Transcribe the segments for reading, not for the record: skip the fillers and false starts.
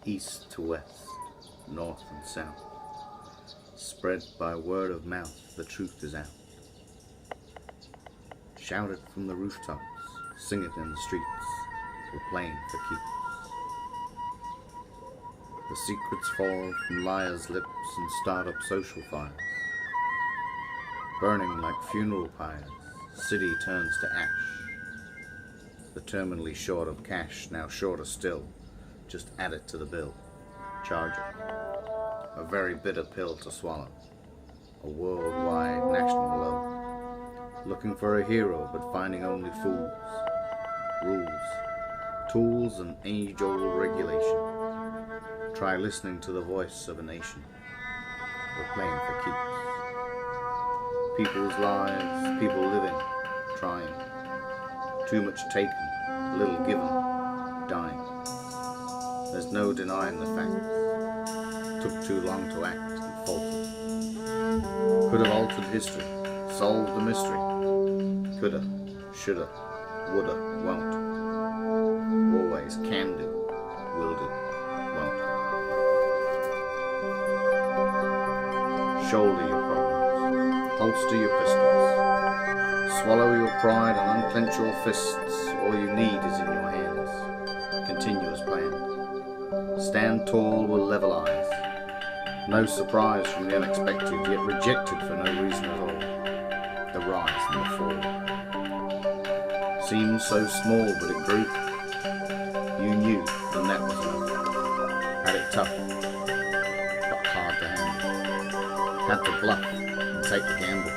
east to west, north and south. Spread by word of mouth, the truth is out. Shout it from the rooftops, sing it in the streets, we're playing for keeps. The secrets fall from liars' lips and start up social fires. Burning like funeral pyres, city turns to ash. The terminally short of cash, now shorter still, just add it to the bill, charge it. A very bitter pill to swallow, a worldwide national low. Looking for a hero but finding only fools, rules, tools and age-old regulation. Try listening to the voice of a nation. We're playing for keeps. People's lives, people living, trying. Too much taken, little given, dying. There's no denying the facts. Took too long to act and falter. Could have altered history, solved the mystery. Coulda, shoulda, woulda, won't. Always can do, will do, won't. Shoulder your problems, holster your pistols. Swallow your pride and unclench your fists. All you need is in your hands. Continue as planned. Stand tall with level eyes. No surprise from the unexpected, yet rejected for no reason at all. The rise and the fall. Seemed so small, but it grew. You knew, and that was enough. Had it tough, but hard to handle. Had to bluff and take the gamble.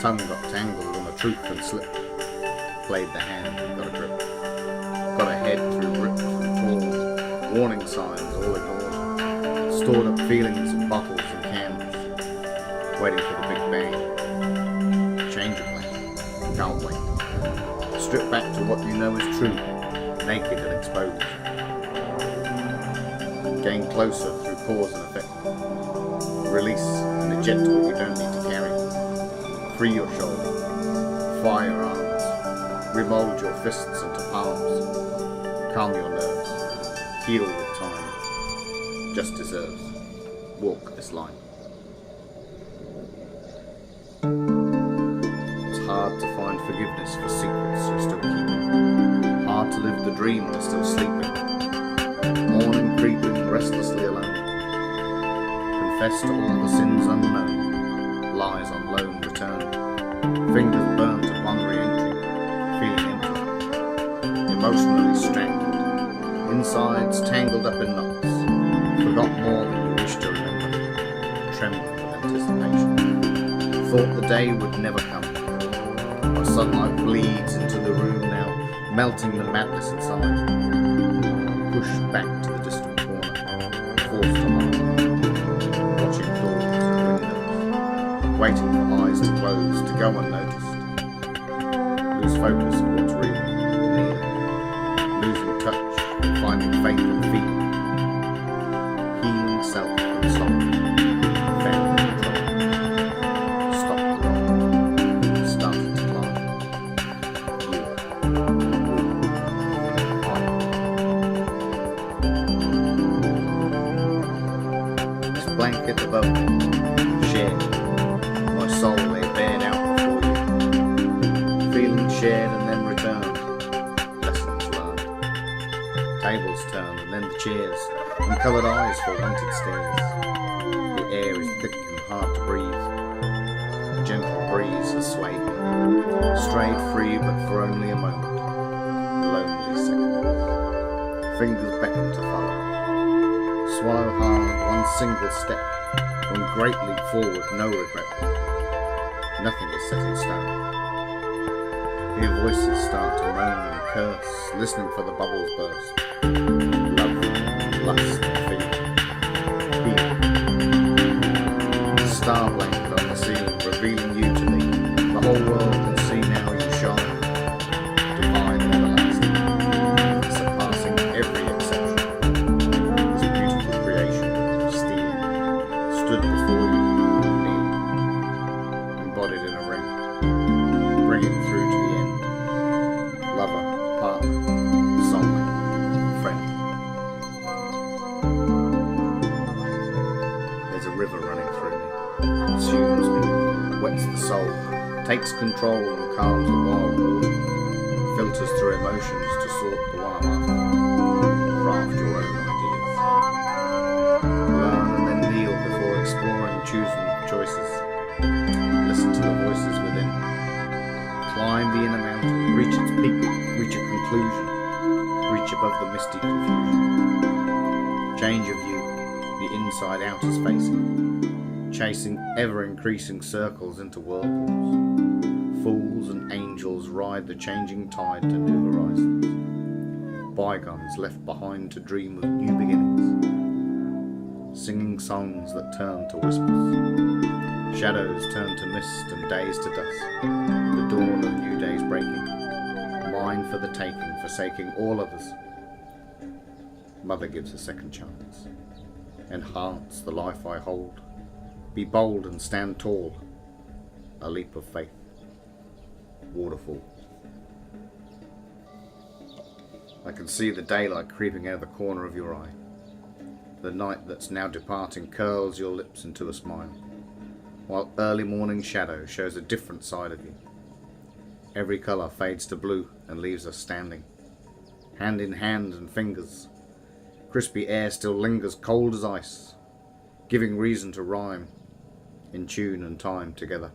Tongue got tangled and the truth had slipped. Played the hand and got a grip. Got ahead through rips and falls. Warning signs all ignored. Stored up feelings in bottles and cans. Waiting for the big bang. Change of plan. Can't wait. Strip back to what you know is true. Naked and exposed. Gain closer through cause and effect. Release and eject what you don't need to carry. Free your shoulder. Fire your arms. Remold your fists into palms. Calm your nerves. Heal with time. Just deserves. Walk this line. It's hard to find forgiveness for secrets you're still keeping. Hard to live the dream we're still sleeping. Morning creeping restlessly alone. Confess to all the sins unknown. Lies on loan return. Fingers burnt at one re-entry. Feeling empty. Emotionally strangled. Insides tangled up in knots. Forgot more than you wished to remember. Trembled with anticipation. Thought the day would never come. Our sunlight bleeds into the room now, melting the madness inside. Pushed back to the distant corner, forced to hide. Watching doors and windows, waiting for eyes to close, to go unnoticed. Lose focus of what's real, near. Losing touch, finding faith and feeling. Healing self and soul. Found control. Stopped the roll. Started to climb. You. This blanket above me. Shared. My soul lay bared out before you. Feeling shared and then returned. Lessons learned. Tables turned and then the chairs. Uncovered eyes for wanted stares. The air is thick and hard to breathe. A gentle breeze has swayed me. Strayed free but for only a moment. Lonely seconds. Fingers beckon to follow. Swallow hard, one single step. One great leap forward, no regret. Nothing is set in stone. Hear voices start to moan and curse, listening for the bubbles burst. Lust and fear. Star blanket on the ceiling, revealing you to me. The whole world can see now you shine. Divine and everlasting, surpassing every exception. This beautiful creation, stealing, stood before you, kneeling, embodied in a ring, bringing through to the end. Lover, partner, soulmate, friend. takes control and calms the wild water, filters through emotions to sort the one after, craft your own ideas. Learn and then kneel before exploring, choosing choices. Listen to the voices within. Climb the inner mountain, reach its peak, reach a conclusion, reach above the misty confusion. Change of view, the inside out is facing, chasing ever-increasing circles into whirlpools. Fools and angels ride the changing tide to new horizons. Bygones left behind to dream of new beginnings. Singing songs that turn to whispers. Shadows turn to mist and days to dust. The dawn of new days breaking. Mine for the taking, forsaking all others. Mother gives a second chance. Enhance the life I hold. Be bold and stand tall. A leap of faith. Waterfall. I can see the daylight creeping out of the corner of your eye. The night that's now departing curls your lips into a smile, while early morning shadow shows a different side of you. Every colour fades to blue and leaves us standing, hand in hand and fingers. Crispy air still lingers cold as ice, giving reason to rhyme, in tune and time together.